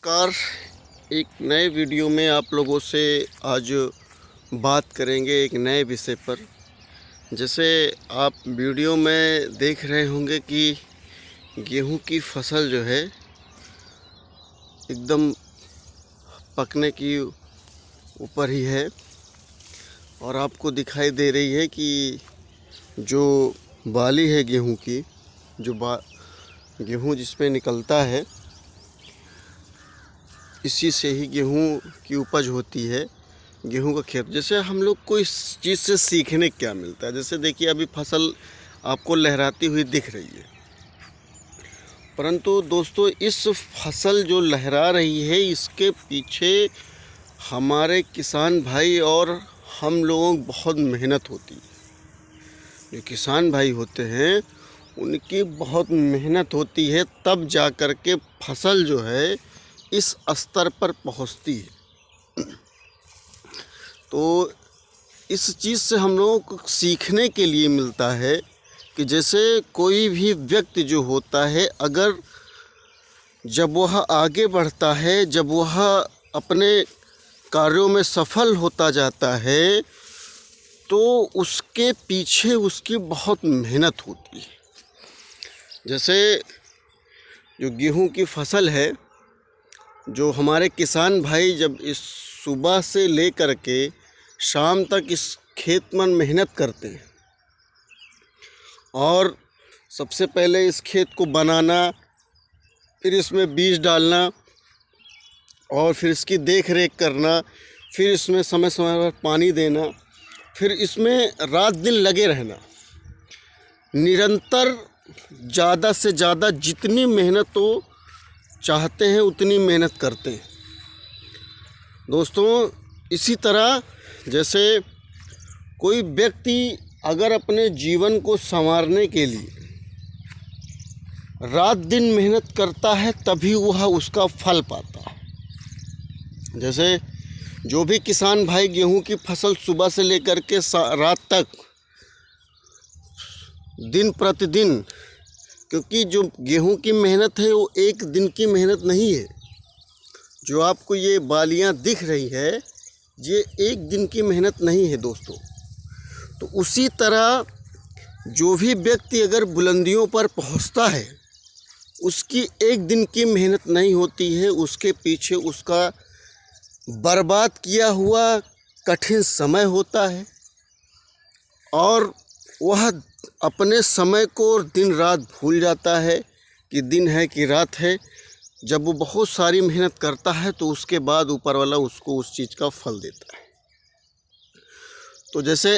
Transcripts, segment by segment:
नमस्कार। एक नए वीडियो में आप लोगों से आज बात करेंगे एक नए विषय पर। जैसे आप वीडियो में देख रहे होंगे कि गेहूं की फसल जो है एकदम पकने की ऊपर ही है और आपको दिखाई दे रही है कि जो बाली है गेहूं की, गेहूं जिसमें निकलता है, इसी से ही गेहूं की उपज होती है, गेहूं का खेत। जैसे हम लोग को इस चीज़ से सीखने क्या मिलता है, जैसे देखिए अभी फसल आपको लहराती हुई दिख रही है, परंतु दोस्तों इस फसल जो लहरा रही है इसके पीछे हमारे किसान भाई और हम लोगों की बहुत मेहनत होती है। जो किसान भाई होते हैं उनकी बहुत मेहनत होती है, तब जा कर के फसल जो है इस स्तर पर पहुंचती है। तो इस चीज़ से हम लोगों को सीखने के लिए मिलता है कि जैसे कोई भी व्यक्ति जो होता है, अगर जब वह आगे बढ़ता है, जब वह अपने कार्यों में सफल होता जाता है, तो उसके पीछे उसकी बहुत मेहनत होती है। जैसे जो गेहूं की फसल है, जो हमारे किसान भाई जब इस सुबह से ले कर के शाम तक इस खेत में मेहनत करते हैं और सबसे पहले इस खेत को बनाना, फिर इसमें बीज डालना और फिर इसकी देख रेख करना, फिर इसमें समय समय पर पानी देना, फिर इसमें रात दिन लगे रहना, निरंतर ज़्यादा से ज़्यादा जितनी मेहनत हो चाहते हैं उतनी मेहनत करते हैं। दोस्तों इसी तरह जैसे कोई व्यक्ति अगर अपने जीवन को संवारने के लिए रात दिन मेहनत करता है, तभी वह उसका फल पाता है। जैसे जो भी किसान भाई गेहूं की फसल सुबह से लेकर के रात तक दिन प्रतिदिन, क्योंकि जो गेहूं की मेहनत है वो एक दिन की मेहनत नहीं है। जो आपको ये बालियां दिख रही है ये एक दिन की मेहनत नहीं है दोस्तों। तो उसी तरह जो भी व्यक्ति अगर बुलंदियों पर पहुंचता है, उसकी एक दिन की मेहनत नहीं होती है, उसके पीछे उसका बर्बाद किया हुआ कठिन समय होता है और वह अपने समय को दिन रात भूल जाता है कि दिन है कि रात है। जब वो बहुत सारी मेहनत करता है तो उसके बाद ऊपर वाला उसको उस चीज़ का फल देता है। तो जैसे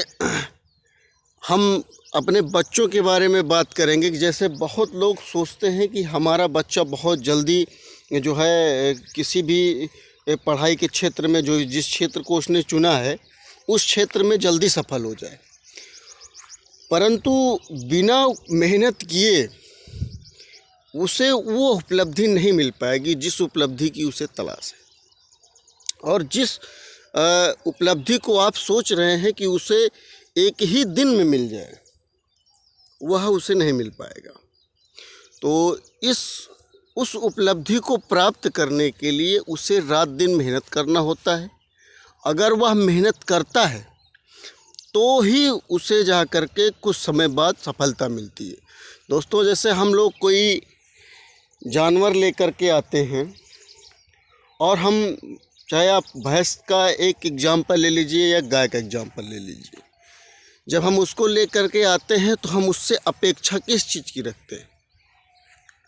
हम अपने बच्चों के बारे में बात करेंगे कि जैसे बहुत लोग सोचते हैं कि हमारा बच्चा बहुत जल्दी जो है किसी भी पढ़ाई के क्षेत्र में, जो जिस क्षेत्र को उसने चुना है उस क्षेत्र में जल्दी सफल हो जाए, परंतु बिना मेहनत किए उसे वो उपलब्धि नहीं मिल पाएगी जिस उपलब्धि की उसे तलाश है। और जिस उपलब्धि को आप सोच रहे हैं कि उसे एक ही दिन में मिल जाए, वह उसे नहीं मिल पाएगा। तो उस उपलब्धि को प्राप्त करने के लिए उसे रात दिन मेहनत करना होता है। अगर वह मेहनत करता है तो ही उसे जा कर के कुछ समय बाद सफलता मिलती है। दोस्तों जैसे हम लोग कोई जानवर लेकर के आते हैं और हम, चाहे आप भैंस का एक एग्जाम्पल ले लीजिए या गाय का एग्जाम्पल ले लीजिए, जब हम उसको लेकर के आते हैं तो हम उससे अपेक्षा किस चीज़ की रखते हैं?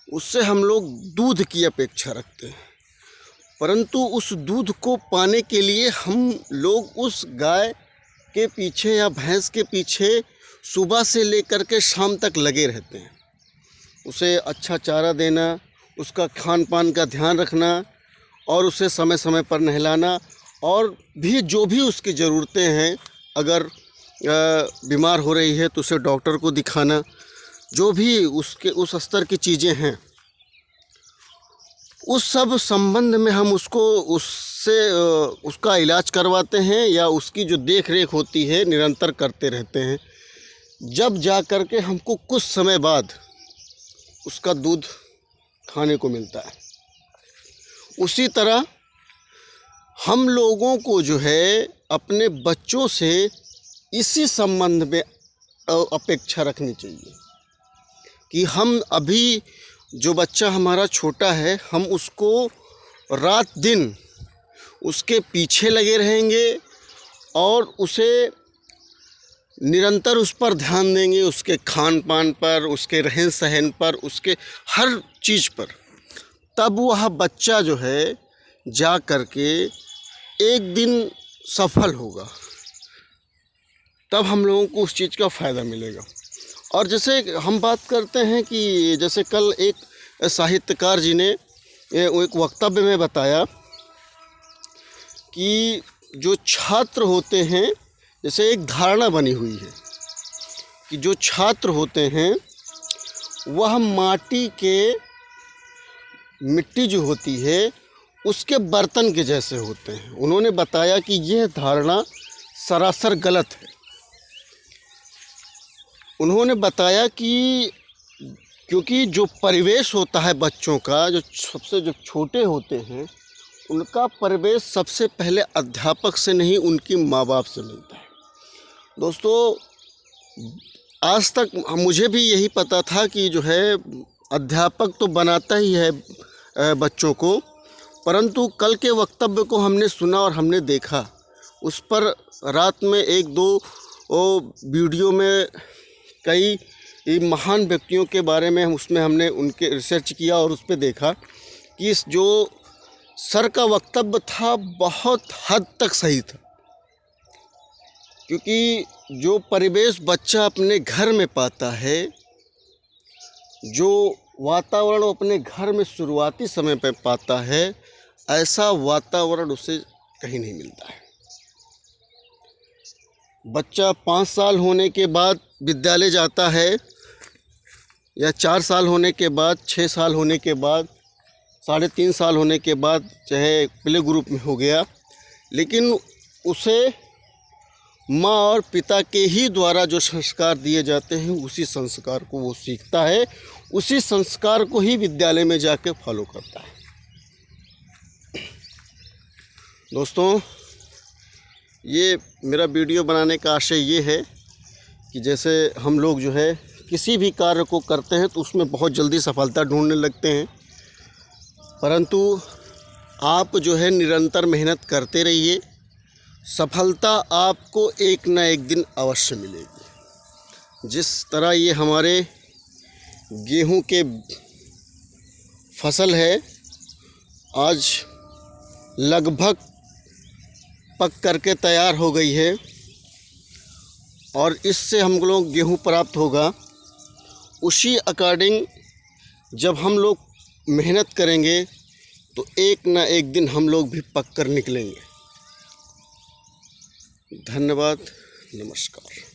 उससे हम लोग दूध की अपेक्षा रखते हैं, परंतु उस दूध को पाने के लिए हम लोग उस गाय के पीछे या भैंस के पीछे सुबह से लेकर के शाम तक लगे रहते हैं। उसे अच्छा चारा देना, उसका खान पान का ध्यान रखना और उसे समय समय पर नहलाना, और भी जो भी उसकी ज़रूरतें हैं, अगर बीमार हो रही है तो उसे डॉक्टर को दिखाना, जो भी उसके उस स्तर की चीज़ें हैं, उस सब संबंध में हम उससे उसका इलाज करवाते हैं या उसकी जो देख रेख होती है निरंतर करते रहते हैं। जब जा कर के हमको कुछ समय बाद उसका दूध खाने को मिलता है। उसी तरह हम लोगों को जो है अपने बच्चों से इसी संबंध में अपेक्षा रखनी चाहिए कि हम अभी जो बच्चा हमारा छोटा है, हम उसको रात दिन उसके पीछे लगे रहेंगे और उसे निरंतर उस पर ध्यान देंगे, उसके खान पान पर, उसके रहन सहन पर, उसके हर चीज़ पर। तब वह बच्चा जो है जा कर के एक दिन सफल होगा, तब हम लोगों को उस चीज़ का फ़ायदा मिलेगा। और जैसे हम बात करते हैं कि जैसे कल एक साहित्यकार जी ने एक वक्तव्य में बताया कि जो छात्र होते हैं, जैसे एक धारणा बनी हुई है कि जो छात्र होते हैं वह मिट्टी जो होती है उसके बर्तन के जैसे होते हैं। उन्होंने बताया कि यह धारणा सरासर गलत है। उन्होंने बताया कि क्योंकि जो परिवेश होता है बच्चों का, जो छोटे होते हैं, उनका परिवेश सबसे पहले अध्यापक से नहीं, उनकी माँ बाप से मिलता है। दोस्तों, आज तक मुझे भी यही पता था कि जो है अध्यापक तो बनाता ही है बच्चों को, परंतु कल के वक्तव्य को हमने सुना और हमने देखा, उस पर रात में एक दो वीडियो में कई महान व्यक्तियों के बारे में हमने उनके रिसर्च किया और उस पर देखा कि इस जो सर का वक्तव्य था बहुत हद तक सही था। क्योंकि जो परिवेश बच्चा अपने घर में पाता है, जो वातावरण अपने घर में शुरुआती समय पर पाता है, ऐसा वातावरण उसे कहीं नहीं मिलता है। बच्चा 5 साल होने के बाद विद्यालय जाता है, या 4 साल होने के बाद, 6 साल होने के बाद, 3.5 साल होने के बाद, चाहे प्ले ग्रुप में हो गया, लेकिन उसे माँ और पिता के ही द्वारा जो संस्कार दिए जाते हैं उसी संस्कार को वो सीखता है, उसी संस्कार को ही विद्यालय में जाके फॉलो करता है। दोस्तों, ये मेरा वीडियो बनाने का आशय ये है कि जैसे हम लोग जो है किसी भी कार्य को करते हैं तो उसमें बहुत जल्दी सफलता ढूंढने लगते हैं, परंतु आप जो है निरंतर मेहनत करते रहिए, सफलता आपको एक ना एक दिन अवश्य मिलेगी। जिस तरह ये हमारे गेहूं के फसल है, आज लगभग पक करके तैयार हो गई है और इससे हम लोग गेहूं प्राप्त होगा। उसी अकॉर्डिंग जब हम लोग मेहनत करेंगे तो एक ना एक दिन हम लोग भी पक कर निकलेंगे। धन्यवाद, नमस्कार।